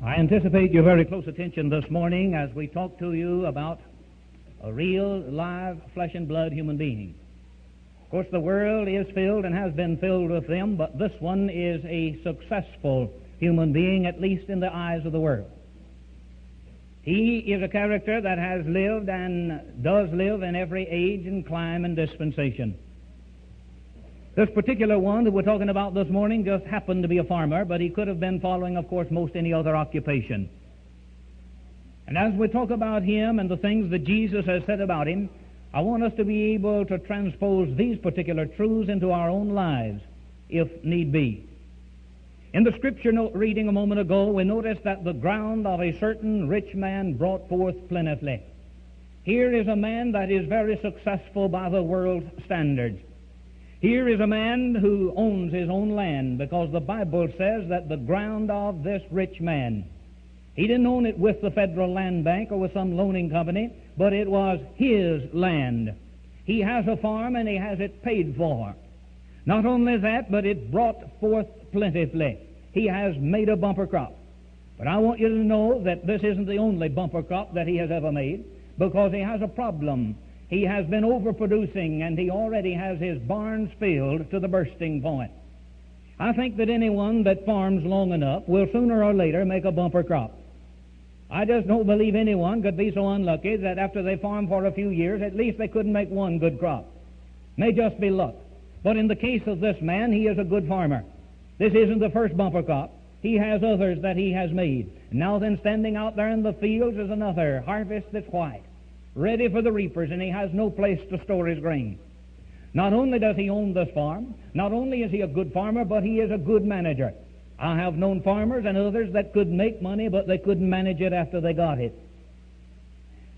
I anticipate your very close attention this morning as we talk to you about a real, live, flesh and blood human being. Of course, the world is filled and has been filled with them, but this one is a successful human being, at least in the eyes of the world. He is a character that has lived and does live in every age and clime and dispensation. This particular one that we're talking about this morning just happened to be a farmer, but he could have been following, of course, most any other occupation. And as we talk about him and the things that Jesus has said about him, I want us to be able to transpose these particular truths into our own lives, if need be. In the scripture reading a moment ago, we noticed that the ground of a certain rich man brought forth plentifully. Here is a man that is very successful by the world's standards. Here is a man who owns his own land, because the Bible says that the ground of this rich man, he didn't own it with the Federal Land Bank or with some loaning company, but it was his land. He has a farm and he has it paid for. Not only that, but it brought forth plentifully. He has made a bumper crop. But I want you to know that this isn't the only bumper crop that he has ever made, because he has a problem. He has been overproducing, and he already has his barns filled to the bursting point. I think that anyone that farms long enough will sooner or later make a bumper crop. I just don't believe anyone could be so unlucky that after they farm for a few years, at least they couldn't make one good crop. May just be luck. But in the case of this man, he is a good farmer. This isn't the first bumper crop. He has others that he has made. Now then, standing out there in the fields is another harvest that's white, ready for the reapers, and he has no place to store his grain. Not only does he own this farm, not only is he a good farmer, but he is a good manager. I have known farmers and others that could make money, but they couldn't manage it after they got it.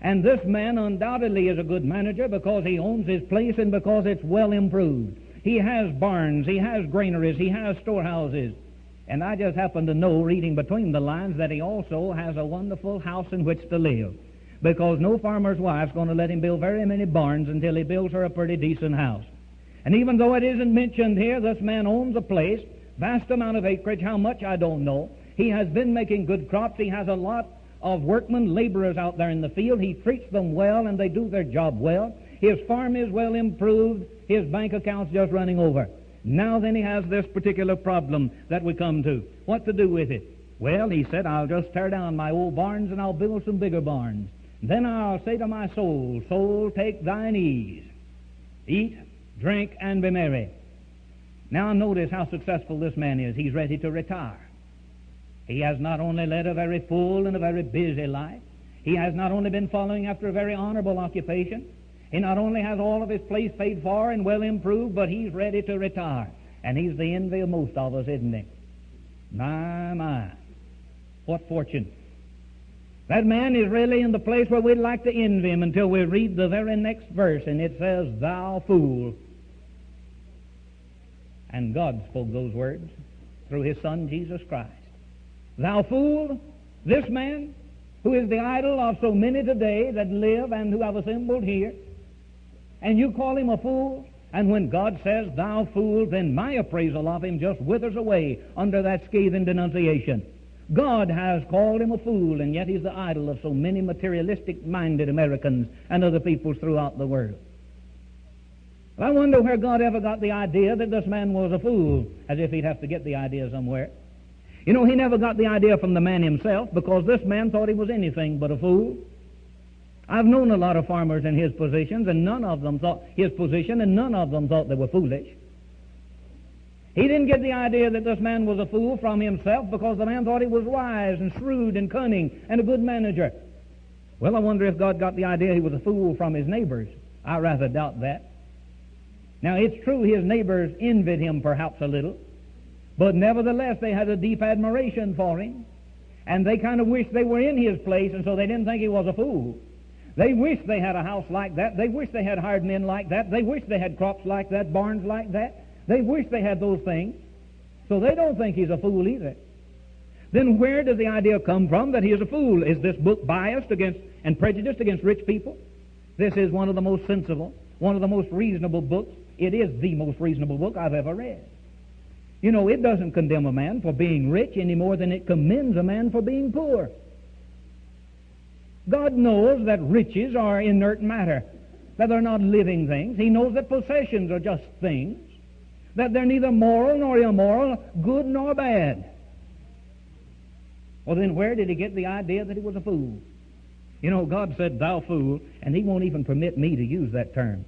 And this man undoubtedly is a good manager because he owns his place and because it's well improved. He has barns, he has granaries, he has storehouses. And I just happen to know, reading between the lines, that he also has a wonderful house in which to live, because no farmer's wife's going to let him build very many barns until he builds her a pretty decent house. And even though it isn't mentioned here, this man owns a place, vast amount of acreage, how much I don't know. He has been making good crops. He has a lot of workmen, laborers out there in the field. He treats them well, and they do their job well. His farm is well improved. His bank account's just running over. Now then, he has this particular problem that we come to. What to do with it? Well, he said, I'll just tear down my old barns and I'll build some bigger barns. Then I'll say to my soul, soul, take thine ease. Eat, drink, and be merry. Now notice how successful this man is. He's ready to retire. He has not only led a very full and a very busy life. He has not only been following after a very honorable occupation. He not only has all of his place paid for and well improved, but he's ready to retire. And he's the envy of most of us, isn't he? My. What fortune. That man is really in the place where we'd like to envy him until we read the very next verse, and it says, Thou fool. And God spoke those words through His Son, Jesus Christ. Thou fool, this man, who is the idol of so many today that live and who have assembled here, and you call him a fool? And when God says, Thou fool, then my appraisal of him just withers away under that scathing denunciation. God has called him a fool, and yet he's the idol of so many materialistic-minded Americans and other peoples throughout the world. I wonder where God ever got the idea that this man was a fool, as if he'd have to get the idea somewhere. You know, he never got the idea from the man himself, because this man thought he was anything but a fool. I've known a lot of farmers in his positions, and none of them thought his position, and none of them thought they were foolish. He didn't get the idea that this man was a fool from himself, because the man thought he was wise and shrewd and cunning and a good manager. Well, I wonder if God got the idea he was a fool from his neighbors. I rather doubt that. Now, it's true his neighbors envied him perhaps a little, but nevertheless they had a deep admiration for him, and they kind of wished they were in his place, and so they didn't think he was a fool. They wished they had a house like that. They wished they had hired men like that. They wished they had crops like that, barns like that. They wish they had those things. So they don't think he's a fool either. Then where does the idea come from that he is a fool? Is this book biased against and prejudiced against rich people? This is one of the most sensible, one of the most reasonable books. It is the most reasonable book I've ever read. You know, it doesn't condemn a man for being rich any more than it commends a man for being poor. God knows that riches are inert matter, that they're not living things. He knows that possessions are just things, that they're neither moral nor immoral, good nor bad. Well, then where did he get the idea that he was a fool? You know, God said, thou fool, and he won't even permit me to use that term.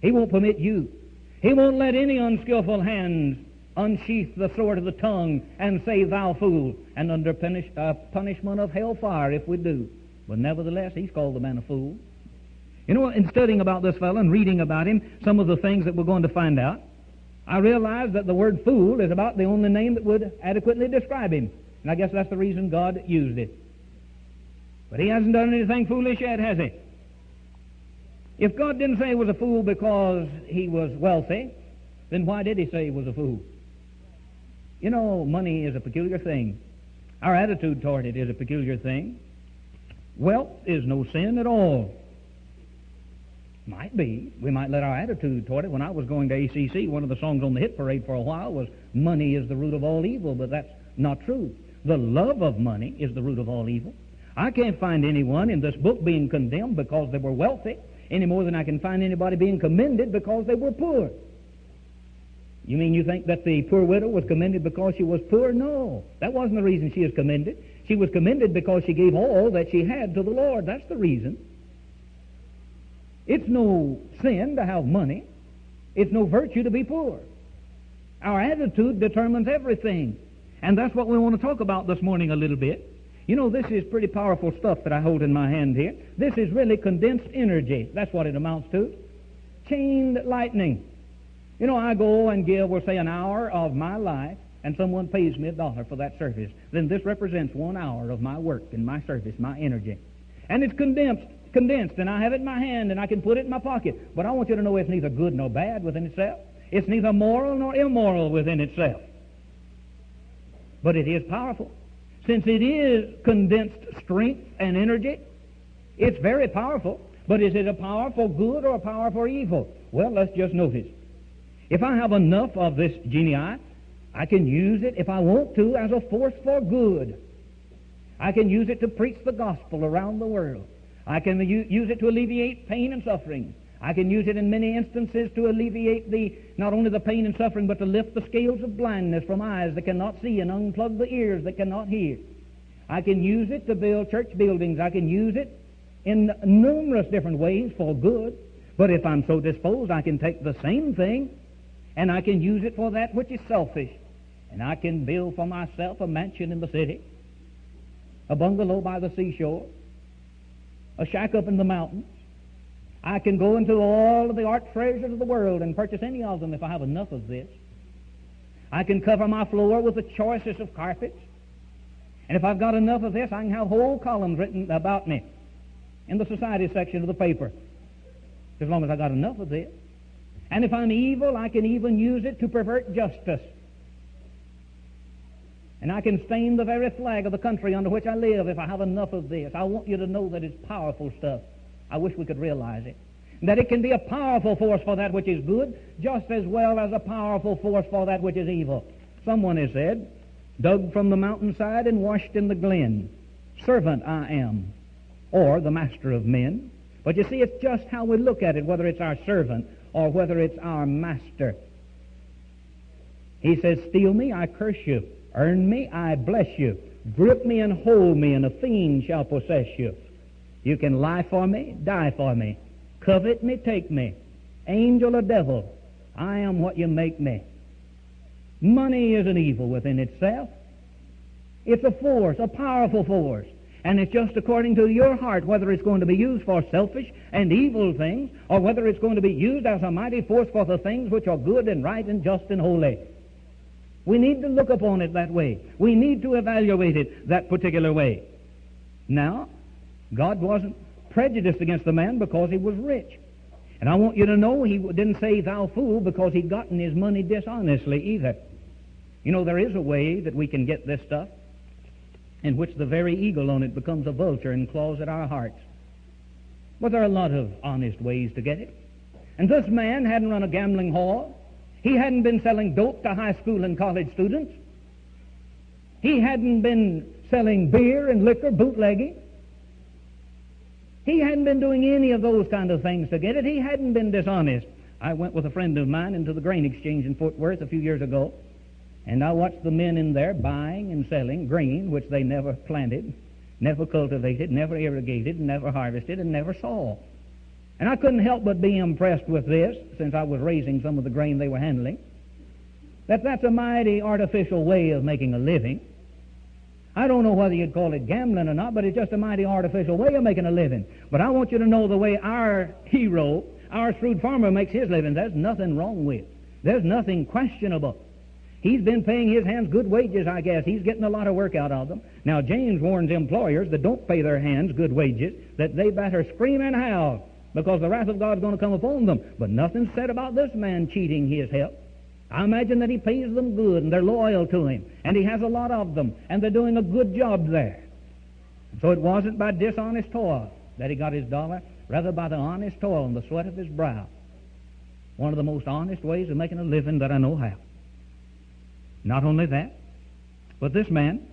He won't permit you. He won't let any unskillful hands unsheath the sword of the tongue and say, thou fool, and under punishment of hellfire if we do. But nevertheless, he's called the man a fool. You know, in studying about this fellow and reading about him, some of the things that we're going to find out, I realized that the word fool is about the only name that would adequately describe him. And I guess that's the reason God used it. But he hasn't done anything foolish yet, has he? If God didn't say he was a fool because he was wealthy, then why did he say he was a fool? You know, money is a peculiar thing. Our attitude toward it is a peculiar thing. Wealth is no sin at all. Might be. We might let our attitude toward it. When I was going to ACC, one of the songs on the hit parade for a while was, money is the root of all evil, but that's not true. The love of money is the root of all evil. I can't find anyone in this book being condemned because they were wealthy, any more than I can find anybody being commended because they were poor. You mean you think that the poor widow was commended because she was poor? No, that wasn't the reason she was commended. She was commended because she gave all that she had to the Lord. That's the reason. It's no sin to have money. It's no virtue to be poor. Our attitude determines everything. And that's what we want to talk about this morning a little bit. You know, this is pretty powerful stuff that I hold in my hand here. This is really condensed energy. That's what it amounts to. Chained lightning. You know, I go and give, we'll say, an hour of my life, and someone pays me $1 for that service. Then this represents 1 hour of my work and my service, my energy. And it's condensed, and I have it in my hand, and I can put it in my pocket. But I want you to know it's neither good nor bad within itself. It's neither moral nor immoral within itself. But it is powerful. Since it is condensed strength and energy, it's very powerful. But is it a power for good or a power for evil? Well, let's just notice. If I have enough of this genii, I can use it, if I want to, as a force for good. I can use it to preach the gospel around the world. I can use it to alleviate pain and suffering. I can use it in many instances to alleviate not only the pain and suffering, but to lift the scales of blindness from eyes that cannot see and unplug the ears that cannot hear. I can use it to build church buildings. I can use it in numerous different ways for good. But if I'm so disposed, I can take the same thing and I can use it for that which is selfish. And I can build for myself a mansion in the city, a bungalow by the seashore, a shack up in the mountains. I can go into all of the art treasures of the world and purchase any of them if I have enough of this. I can cover my floor with the choicest of carpets. And if I've got enough of this, I can have whole columns written about me in the society section of the paper, as long as I've got enough of this. And if I'm evil, I can even use it to pervert justice. And I can stain the very flag of the country under which I live if I have enough of this. I want you to know that it's powerful stuff. I wish we could realize it. That it can be a powerful force for that which is good, just as well as a powerful force for that which is evil. Someone has said, dug from the mountainside and washed in the glen, servant I am, or the master of men. But you see, it's just how we look at it, whether it's our servant or whether it's our master. He says, steal me, I curse you. Earn me, I bless you. Grip me and hold me, and a fiend shall possess you. You can lie for me, die for me. Covet me, take me. Angel or devil, I am what you make me. Money is an evil within itself. It's a force, a powerful force. And it's just according to your heart whether it's going to be used for selfish and evil things, or whether it's going to be used as a mighty force for the things which are good and right and just and holy. We need to look upon it that way. We need to evaluate it that particular way. Now, God wasn't prejudiced against the man because he was rich. And I want you to know he didn't say, thou fool, because he'd gotten his money dishonestly either. You know, there is a way that we can get this stuff in which the very eagle on it becomes a vulture and claws at our hearts. But there are a lot of honest ways to get it. And this man hadn't run a gambling hall. He hadn't been selling dope to high school and college students. He hadn't been selling beer and liquor, bootlegging. He hadn't been doing any of those kind of things to get it. He hadn't been dishonest. I went with a friend of mine into the grain exchange in Fort Worth a few years ago, and I watched the men in there buying and selling grain which they never planted, never cultivated, never irrigated, never harvested, and never saw. And I couldn't help but be impressed with this, since I was raising some of the grain they were handling, that's a mighty artificial way of making a living. I don't know whether you'd call it gambling or not, but it's just a mighty artificial way of making a living. But I want you to know the way our hero, our shrewd farmer, makes his living. There's nothing wrong with. There's nothing questionable. He's been paying his hands good wages, I guess. He's getting a lot of work out of them. Now, James warns employers that don't pay their hands good wages, that they better scream and howl, because the wrath of God's going to come upon them. But nothing's said about this man cheating his help. I imagine that he pays them good, and they're loyal to him, and he has a lot of them, and they're doing a good job there. So it wasn't by dishonest toil that he got his dollar, rather by the honest toil and the sweat of his brow. One of the most honest ways of making a living that I know how. Not only that, but this man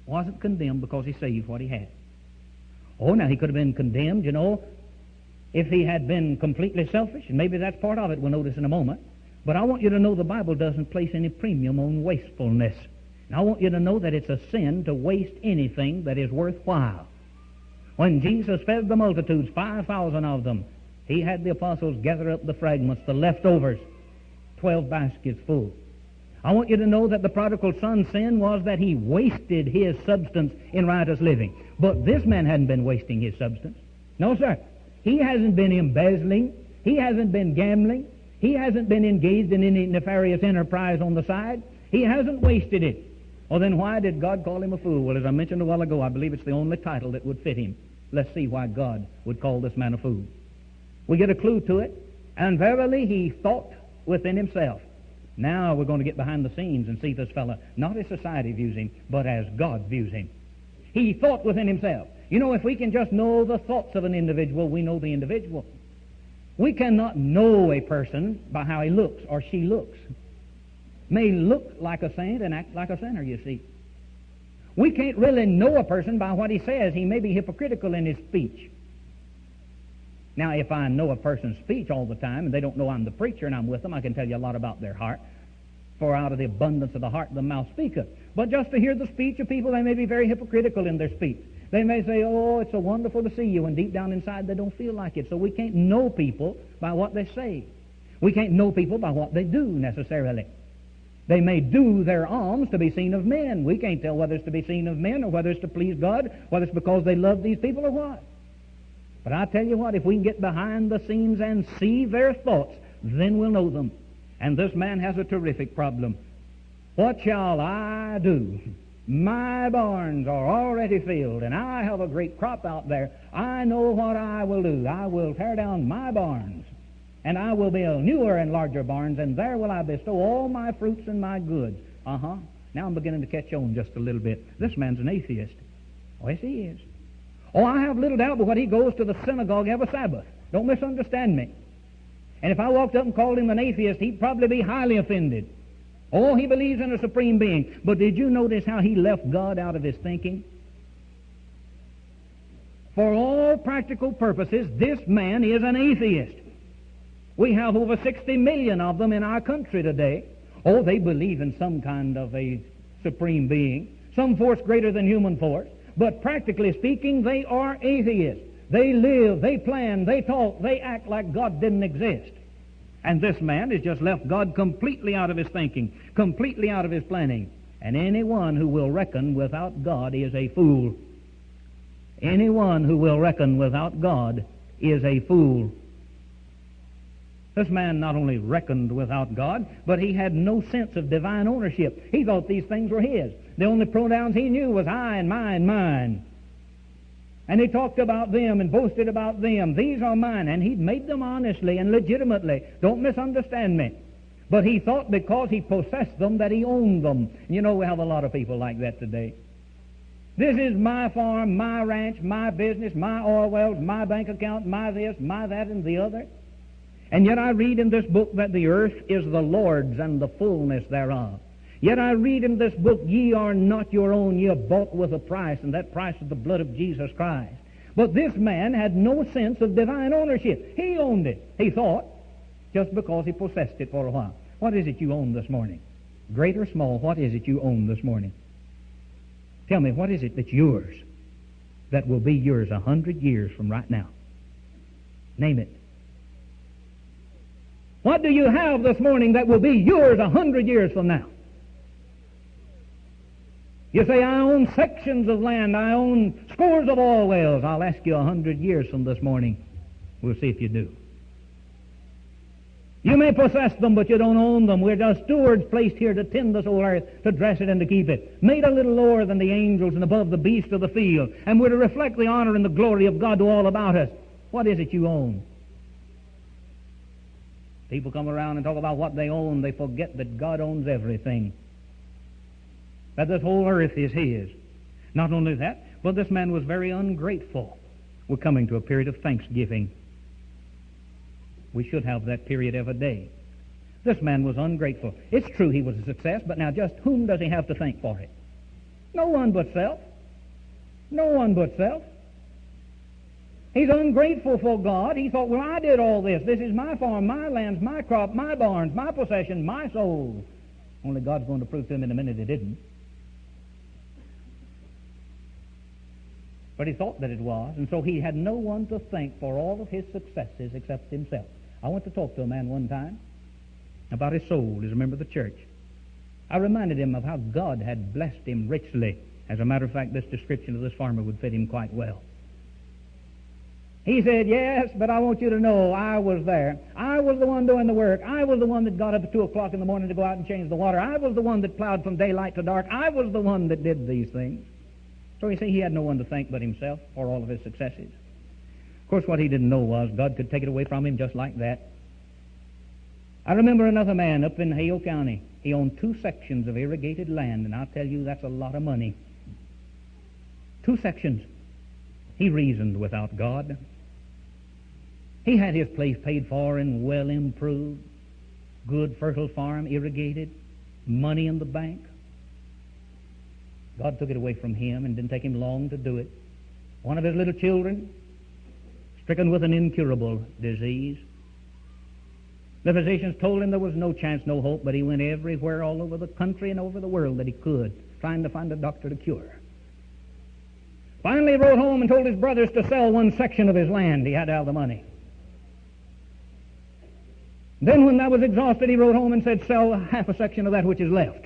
wasn't condemned because he saved what he had. Oh, now he could have been condemned, if he had been completely selfish, and maybe that's part of it we'll notice in a moment. But I want you to know the Bible doesn't place any premium on wastefulness. And I want you to know that it's a sin to waste anything that is worthwhile. When Jesus fed the multitudes, 5,000 of them, he had the apostles gather up the fragments, the leftovers, 12 baskets full. I want you to know that the prodigal son's sin was that he wasted his substance in riotous living. But this man hadn't been wasting his substance. No, sir. He hasn't been embezzling. He hasn't been gambling. He hasn't been engaged in any nefarious enterprise on the side. He hasn't wasted it. Well, then why did God call him a fool? Well, as I mentioned a while ago, I believe it's the only title that would fit him. Let's see why God would call this man a fool. We get a clue to it. And verily he thought within himself. Now we're going to get behind the scenes and see this fellow, not as society views him, but as God views him. He thought within himself. If we can just know the thoughts of an individual, we know the individual. We cannot know a person by how he looks or she looks. May look like a saint and act like a sinner, you see. We can't really know a person by what he says. He may be hypocritical in his speech. Now, if I know a person's speech all the time and they don't know I'm the preacher and I'm with them, I can tell you a lot about their heart. For out of the abundance of the heart the mouth speaketh. But just to hear the speech of people, they may be very hypocritical in their speech. They may say, oh, it's so wonderful to see you, and deep down inside they don't feel like it. So we can't know people by what they say. We can't know people by what they do necessarily. They may do their alms to be seen of men. We can't tell whether it's to be seen of men or whether it's to please God, whether it's because they love these people or what. But I tell you what, if we can get behind the scenes and see their thoughts, then we'll know them. And this man has a terrific problem. What shall I do? My barns are already filled, and I have a great crop out there. I know what I will do. I will tear down my barns, and I will build newer and larger barns, and there will I bestow all my fruits and my goods. Now I'm beginning to catch on just a little bit. This man's an atheist. Oh, yes, he is. Oh, I have little doubt but what he goes to the synagogue every Sabbath. Don't misunderstand me. And if I walked up and called him an atheist, he'd probably be highly offended. Oh, he believes in a supreme being. But did you notice how he left God out of his thinking? For all practical purposes, this man is an atheist. We have over 60 million of them in our country today. Oh, they believe in some kind of a supreme being, some force greater than human force. But practically speaking, they are atheists. They live, they plan, they talk, they act like God didn't exist. And this man has just left God completely out of his thinking, completely out of his planning. And anyone who will reckon without God is a fool. Anyone who will reckon without God is a fool. This man not only reckoned without God, but he had no sense of divine ownership. He thought these things were his. The only pronouns he knew was I and mine, mine. And he talked about them and boasted about them. These are mine. And he'd made them honestly and legitimately. Don't misunderstand me. But he thought because he possessed them that he owned them. You know, we have a lot of people like that today. This is my farm, my ranch, my business, my oil wells, my bank account, my this, my that, and the other. And yet I read in this book that the earth is the Lord's and the fullness thereof. Yet I read in this book, ye are not your own, ye are bought with a price, and that price is the blood of Jesus Christ. But this man had no sense of divine ownership. He owned it, he thought, just because he possessed it for a while. What is it you own this morning? Great or small, what is it you own this morning? Tell me, what is it that's yours that will be yours 100 years from right now? Name it. What do you have this morning that will be yours 100 years from now? You say, I own sections of land, I own scores of oil wells. I'll ask you 100 years from this morning. We'll see if you do. You may possess them, but you don't own them. We're just stewards placed here to tend this whole earth, to dress it and to keep it. Made a little lower than the angels and above the beasts of the field. And we're to reflect the honor and the glory of God to all about us. What is it you own? People come around and talk about what they own. They forget that God owns everything. That this whole earth is His. Not only that, but this man was very ungrateful. We're coming to a period of thanksgiving. We should have that period every day. This man was ungrateful. It's true he was a success, but now just whom does he have to thank for it? No one but self. No one but self. He's ungrateful for God. He thought, well, I did all this. This is my farm, my lands, my crop, my barns, my possession, my soul. Only God's going to prove to him in a minute he didn't. But he thought that it was, and so he had no one to thank for all of his successes except himself. I went to talk to a man one time about his soul. He's a member of the church. I reminded him of how God had blessed him richly. As a matter of fact, this description of this farmer would fit him quite well. He said, yes, but I want you to know I was there. I was the one doing the work. I was the one that got up at 2 o'clock in the morning to go out and change the water. I was the one that plowed from daylight to dark. I was the one that did these things. So you see, he had no one to thank but himself for all of his successes. Of course, what he didn't know was God could take it away from him just like that. I remember another man up in Hale County. He owned 2 sections of irrigated land, and I'll tell you, that's a lot of money. 2 sections. He reasoned without God. He had his place paid for and well improved. Good, fertile farm, irrigated, money in the bank. God took it away from him and didn't take him long to do it. One of his little children, stricken with an incurable disease. The physicians told him there was no chance, no hope, but he went everywhere all over the country and over the world that he could, trying to find a doctor to cure. Finally, he wrote home and told his brothers to sell 1 section of his land. He had to have the money. Then when that was exhausted, he wrote home and said, sell half a section of that which is left.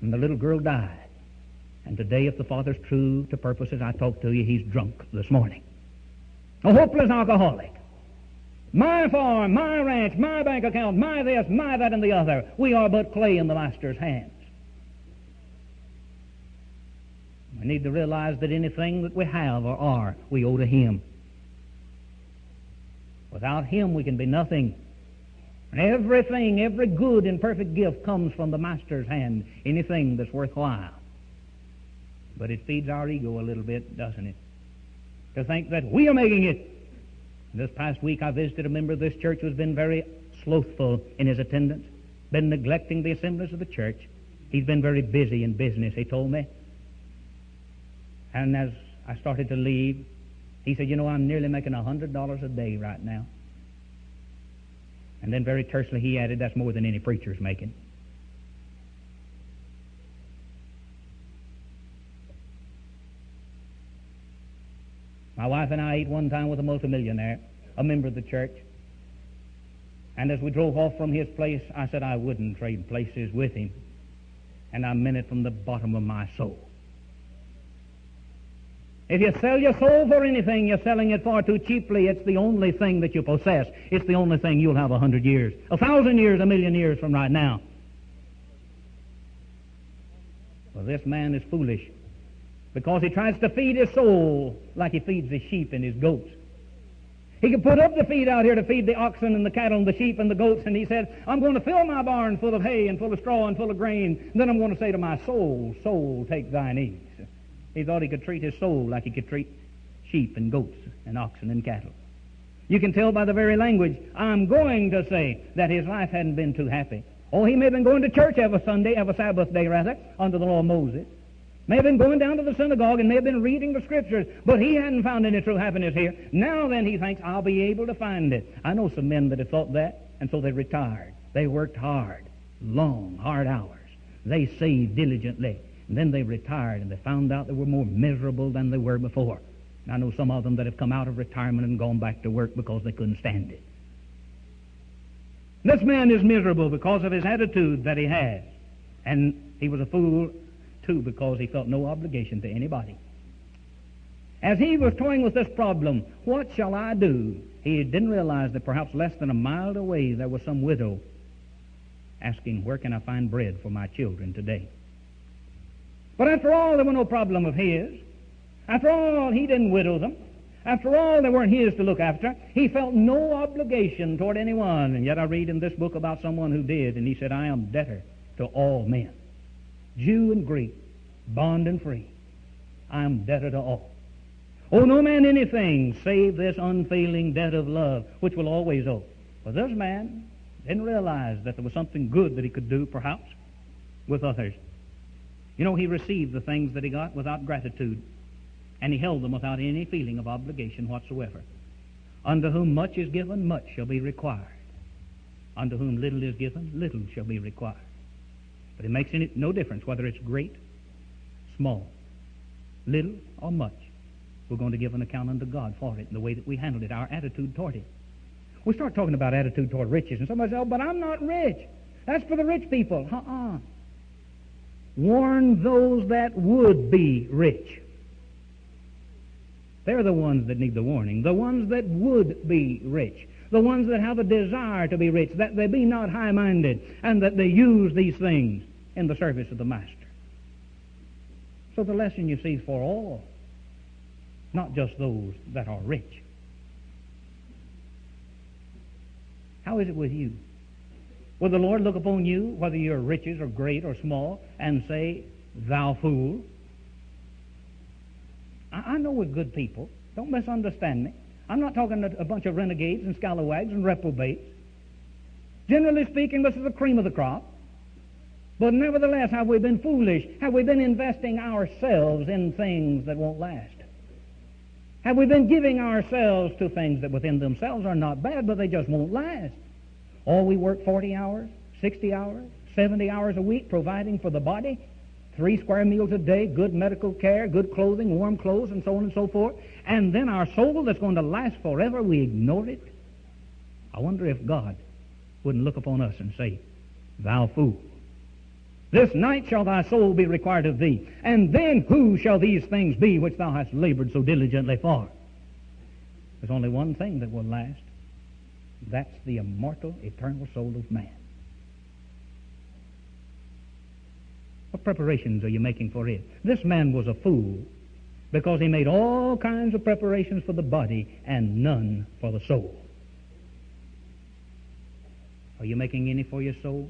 And the little girl died. And today, if the father's true to purposes I talked to you, he's drunk this morning. A hopeless alcoholic. My farm, my ranch, my bank account, my this, my that, and the other. We are but clay in the master's hands. We need to realize that anything that we have or are, we owe to him. Without him, we can be nothing. And everything, every good and perfect gift comes from the master's hand. Anything that's worthwhile. But it feeds our ego a little bit, doesn't it? To think that we are making it. This past week I visited a member of this church who's been very slothful in his attendance, been neglecting the assemblies of the church. He's been very busy in business, he told me. And as I started to leave, he said, you know, I'm nearly making $100 a day right now. And then very tersely he added, that's more than any preacher's making. My wife and I ate one time with a multimillionaire, a member of the church. And as we drove off from his place, I said I wouldn't trade places with him. And I meant it from the bottom of my soul. If you sell your soul for anything, you're selling it far too cheaply. It's the only thing that you possess. It's the only thing you'll have 100 years, 1,000 years, 1,000,000 years from right now. Well, this man is foolish because he tries to feed his soul like he feeds his sheep and his goats. He could put up the feed out here to feed the oxen and the cattle and the sheep and the goats, and he said, I'm going to fill my barn full of hay and full of straw and full of grain. And then I'm going to say to my soul, soul, take thine ease. He thought he could treat his soul like he could treat sheep and goats and oxen and cattle. You can tell by the very language. I'm going to say that his life hadn't been too happy. Oh, he may have been going to church every Sabbath day, under the law of Moses. May have been going down to the synagogue and may have been reading the Scriptures, but he hadn't found any true happiness here. Now then, he thinks, I'll be able to find it. I know some men that have thought that, and so they retired. They worked hard, long, hard hours. They saved diligently, and then they retired, and they found out they were more miserable than they were before. And I know some of them that have come out of retirement and gone back to work because they couldn't stand it. This man is miserable because of his attitude that he has, and he was a fool because he felt no obligation to anybody. As he was toying with this problem, what shall I do? He didn't realize that perhaps less than a mile away there was some widow asking, where can I find bread for my children today? But after all, there was no problem of his. After all, he didn't widow them. After all, they weren't his to look after. He felt no obligation toward anyone. And yet I read in this book about someone who did, and he said, I am debtor to all men, Jew and Greek, bond and free. I am debtor to all. Owe no man anything save this unfailing debt of love, which will always owe. But this man didn't realize that there was something good that he could do, perhaps, with others. You know, he received the things that he got without gratitude, and he held them without any feeling of obligation whatsoever. Unto whom much is given, much shall be required. Unto whom little is given, little shall be required. But it makes no difference whether it's great, small, little, or much. We're going to give an account unto God for it and the way that we handled it, our attitude toward it. We start talking about attitude toward riches, and somebody says, oh, but I'm not rich. That's for the rich people. Warn those that would be rich. They're the ones that need the warning. The ones that would be rich. The ones that have a desire to be rich, that they be not high-minded, and that they use these things in the service of the Master. So the lesson, you see, is for all, not just those that are rich. How is it with you? Will the Lord look upon you, whether your riches are great or small, and say, thou fool? I know we're good people. Don't misunderstand me. I'm not talking to a bunch of renegades and scalawags and reprobates. Generally speaking, this is the cream of the crop. But nevertheless, have we been foolish? Have we been investing ourselves in things that won't last? Have we been giving ourselves to things that within themselves are not bad, but they just won't last? Or we work 40 hours, 60 hours, 70 hours a week providing for the body, 3 square meals a day, good medical care, good clothing, warm clothes, and so on and so forth. And then our soul that's going to last forever, we ignore it. I wonder if God wouldn't look upon us and say, thou fool, this night shall thy soul be required of thee, and then who shall these things be which thou hast labored so diligently for? There's only one thing that will last. That's the immortal, eternal soul of man. What preparations are you making for it? This man was a fool because he made all kinds of preparations for the body and none for the soul. Are you making any for your soul?